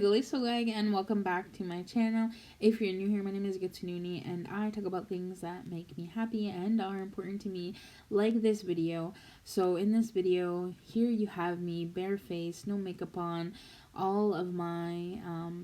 and welcome back to my channel. If you're new here, my name is Gatsununi and I talk about things that make me happy and are important to me, like this video. So in this video, here you have me barefaced, no makeup on, all of my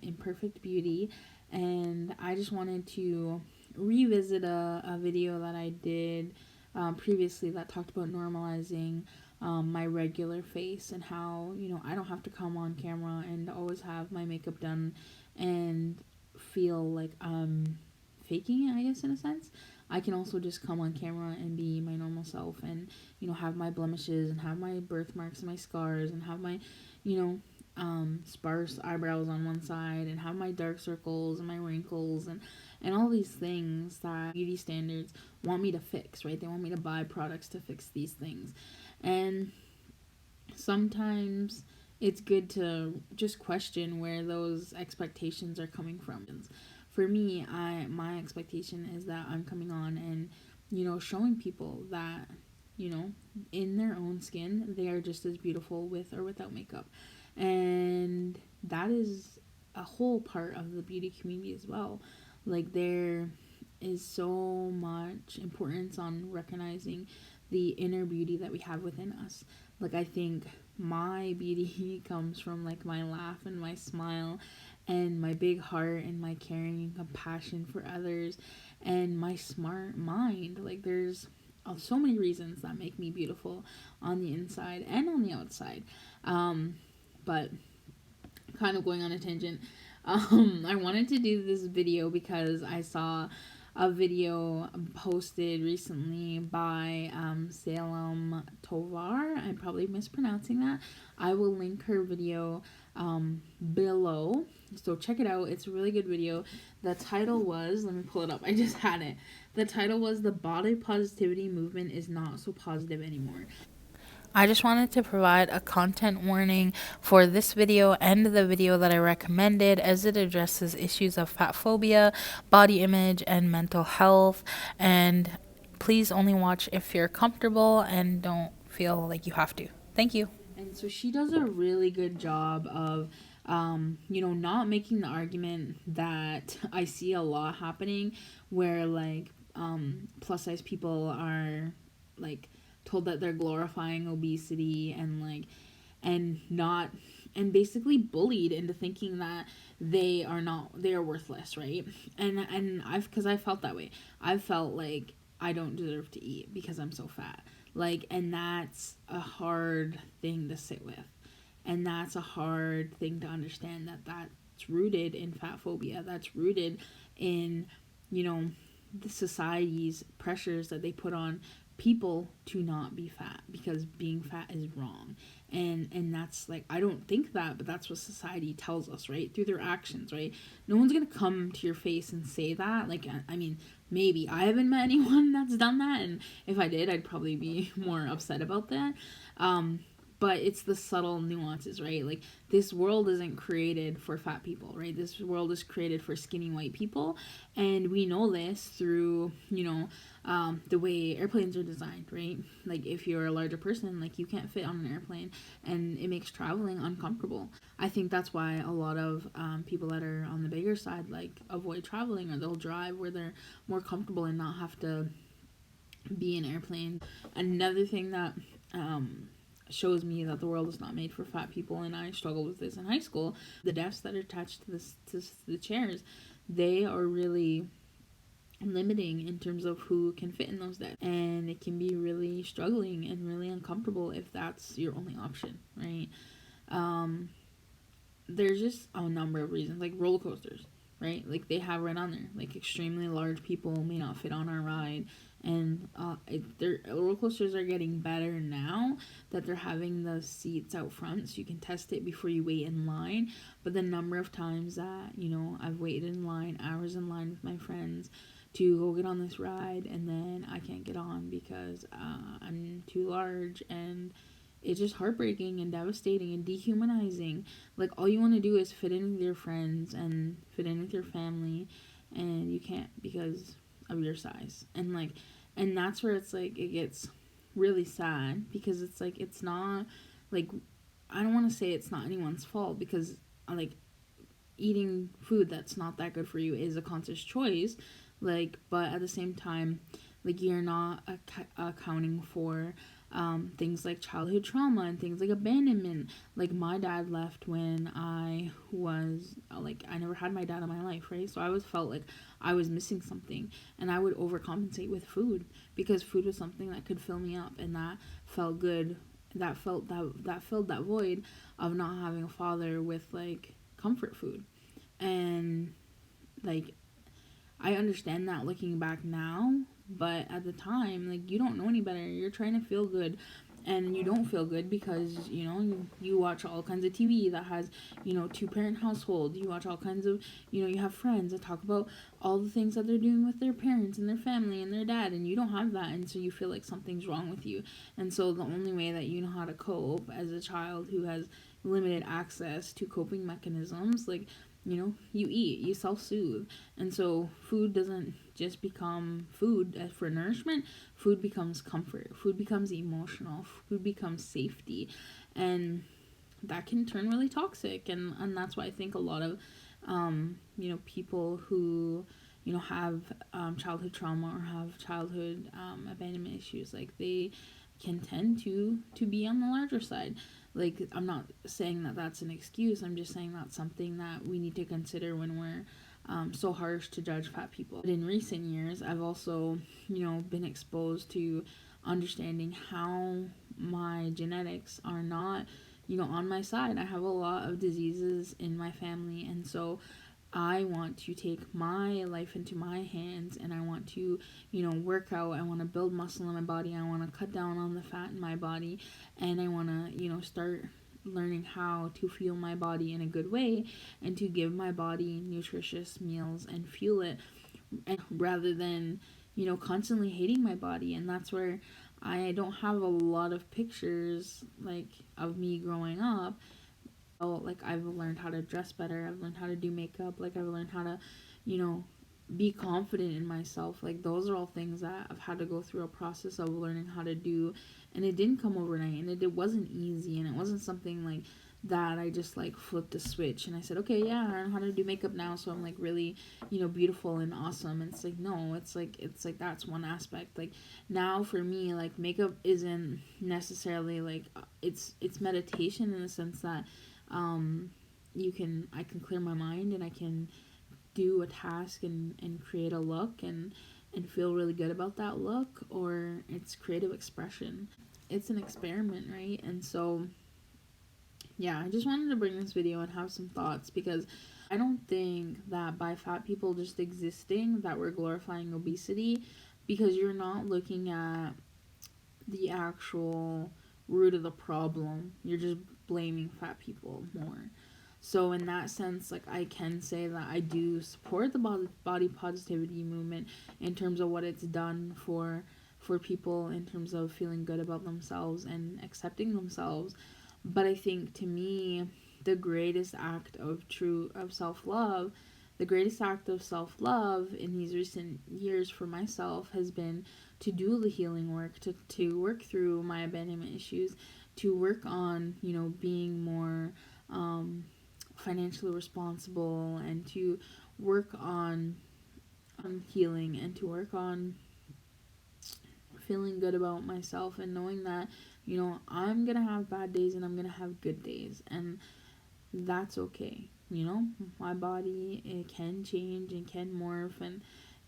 imperfect beauty, and I just wanted to revisit a video that I did previously that talked about normalizing my regular face and how, I don't have to come on camera and always have my makeup done and feel like I'm faking it, I guess, in a sense. I can also just come on camera and be my normal self and, have my blemishes and have my birthmarks and my scars and have my, sparse eyebrows on one side and have my dark circles and my wrinkles and all these things that beauty standards want me to fix, right? They want me to buy products to fix these things. And sometimes it's good to just question where those expectations are coming from. For me, my expectation is that I'm coming on and, showing people that, in their own skin, they are just as beautiful with or without makeup. And that is a whole part of the beauty community as well. Like, there is so much importance on recognizing the inner beauty that we have within us. Like, I think my beauty comes from like my laugh and my smile and my big heart and my caring and compassion for others and my smart mind. Like, there's so many reasons that make me beautiful on the inside and on the outside. But kind of going on a tangent, I wanted to do this video because I saw a video posted recently by Salem Tovar. I'm probably mispronouncing that. I will link her video below, so check it out. It's a really good video. The title was, let me pull it up, I just had it. The title was "The Body Positivity Movement is Not So Positive Anymore." I just wanted to provide a content warning for this video and the video that I recommended, as it addresses issues of fat phobia, body image, and mental health. And please only watch if you're comfortable and don't feel like you have to. Thank you. And so she does a really good job of, not making the argument that I see a lot happening where, like, plus size people are, like, told that they're glorifying obesity and basically bullied into thinking that they are worthless, right? And because I felt that way. I felt like I don't deserve to eat because I'm so fat. Like, and that's a hard thing to sit with. And that's a hard thing to understand, that's rooted in fat phobia. That's rooted in, the society's pressures that they put on people to not be fat because being fat is wrong. And that's, like, I don't think that, but that's what society tells us, right? Through their actions, right? No one's gonna come to your face and say that. Like, I mean, maybe I haven't met anyone that's done that, and if I did, I'd probably be more upset about that. But it's the subtle nuances, right? Like, this world isn't created for fat people, right? This world is created for skinny white people. And we know this through, the way airplanes are designed, right? Like, if you're a larger person, like, you can't fit on an airplane, and it makes traveling uncomfortable. I think that's why a lot of people that are on the bigger side, like, avoid traveling, or they'll drive where they're more comfortable and not have to be in an airplane. Another thing that shows me that the world is not made for fat people, and I struggled with this in high school. The desks that are attached to the chairs, they are really limiting in terms of who can fit in those desks, and it can be really struggling and really uncomfortable if that's your only option, right? There's just a number of reasons, like roller coasters, right? Like, they have right on there, like, extremely large people may not fit on our ride. And their roller coasters are getting better now that they're having the seats out front so you can test it before you wait in line. But the number of times that, I've waited in line, hours in line with my friends to go get on this ride, and then I can't get on because I'm too large, and it's just heartbreaking and devastating and dehumanizing. Like, all you want to do is fit in with your friends and fit in with your family, and you can't because of your size. And that's where it's like, it gets really sad, because it's like, it's not, like, I don't want to say it's not anyone's fault, because, like, eating food that's not that good for you is a conscious choice, like, but at the same time, like, you're not accounting for things like childhood trauma and things like abandonment. Like, my dad left when I was like, I never had my dad in my life, right? So I always felt like I was missing something, and I would overcompensate with food because food was something that could fill me up, and that felt good. That filled that void of not having a father with like comfort food. And like, I understand that looking back now, but at the time, like, you don't know any better. You're trying to feel good, and you don't feel good because, you watch all kinds of TV that has, two-parent household. You watch all kinds of, you have friends that talk about all the things that they're doing with their parents and their family and their dad, and you don't have that, and so you feel like something's wrong with you. And so the only way that you know how to cope as a child who has limited access to coping mechanisms, like, you eat, you self-soothe. And so food doesn't just become food for nourishment. Food becomes comfort. Food becomes emotional. Food becomes safety. And that can turn really toxic. And that's why I think a lot of, people who, have childhood trauma or have childhood abandonment issues, like, they can tend to be on the larger side. Like, I'm not saying that that's an excuse. I'm just saying that's something that we need to consider when we're so harsh to judge fat people. But in recent years, I've also, been exposed to understanding how my genetics are not, on my side. I have a lot of diseases in my family, and so I want to take my life into my hands, and I want to, work out. I want to build muscle in my body. I want to cut down on the fat in my body, and I want to, start learning how to fuel my body in a good way and to give my body nutritious meals and fuel it, and rather than, constantly hating my body. And that's where I don't have a lot of pictures like of me growing up. Like, I've learned how to dress better. I've learned how to do makeup. Like, I've learned how to, be confident in myself. Like, those are all things that I've had to go through a process of learning how to do. And it didn't come overnight, and it wasn't easy, and it wasn't something like that I just like flipped a switch and I said, okay, yeah, I know how to do makeup now, so I'm like really, beautiful and awesome. And it's like, no, it's like that's one aspect. Like, now for me, like, makeup isn't necessarily like, it's meditation in the sense that I can clear my mind, and I can do a task and create a look and feel really good about that look, or it's creative expression. It's an experiment, right? And so, yeah, I just wanted to bring this video and have some thoughts, because I don't think that by fat people just existing that we're glorifying obesity, because you're not looking at the actual root of the problem. You're just blaming fat people more. So in that sense, like, I can say that I do support the body positivity movement in terms of what it's done for people, in terms of feeling good about themselves and accepting themselves. But I think, to me, the greatest act of self-love, the greatest act of self-love in these recent years for myself has been to do the healing work, to work through my abandonment issues, to work on, being more financially responsible, and to work on healing, and to work on feeling good about myself, and knowing that, I'm gonna have bad days and I'm gonna have good days, and that's okay. My body, it can change and can morph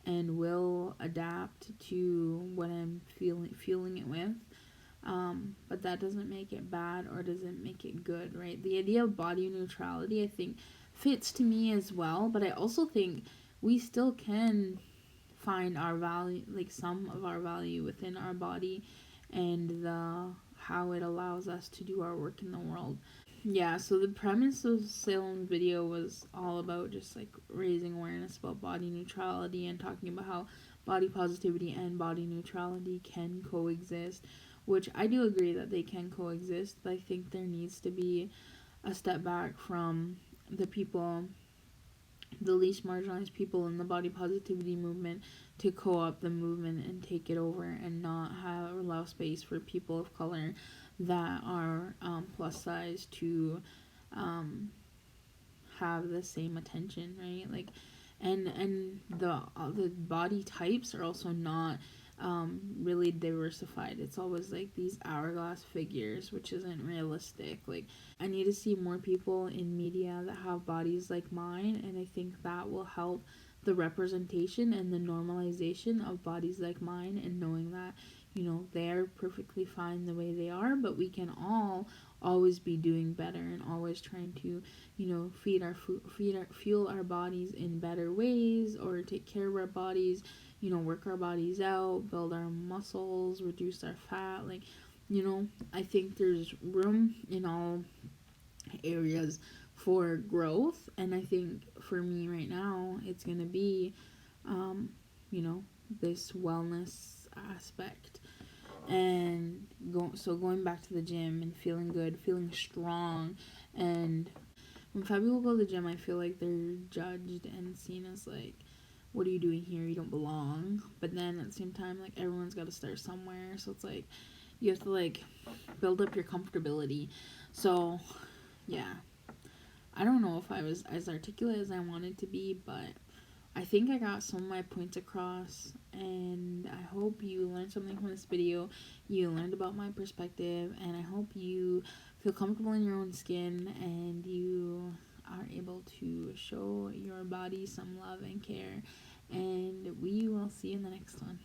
and will adapt to what I'm feeling it with. But that doesn't make it bad, or doesn't make it good, right? The idea of body neutrality, I think, fits to me as well, but I also think we still can find our value, like some of our value within our body, and how it allows us to do our work in the world. Yeah, so the premise of Salem's video was all about just like raising awareness about body neutrality, and talking about how body positivity and body neutrality can coexist, which I do agree that they can coexist, but I think there needs to be a step back from the people, the least marginalized people in the body positivity movement, to co-opt the movement and take it over, and not allow space for people of color that are plus size to have the same attention, right? Like, and the body types are also not really diversified. It's always like these hourglass figures, which isn't realistic. Like, I need to see more people in media that have bodies like mine, and I think that will help the representation and the normalization of bodies like mine, and knowing that, you know, they're perfectly fine the way they are, but we can all always be doing better and always trying to, you know, fuel our bodies in better ways, or take care of our bodies, you know, work our bodies out, build our muscles, reduce our fat. Like, you know, I think there's room in all areas for growth, and I think for me right now it's going to be um, you know, this wellness aspect, and going back to the gym and feeling good, feeling strong. And when five people go to the gym, I feel like they're judged and seen as like, what are you doing here? You don't belong. But then at the same time, like, everyone's got to start somewhere. So it's like you have to like build up your comfortability. So yeah, I don't know if I was as articulate as I wanted to be, but I think I got some of my points across, and I hope you learned something from this video. You learned about my perspective, and I hope you feel comfortable in your own skin, and you are able to show your body some love and care. And we will see you in the next one.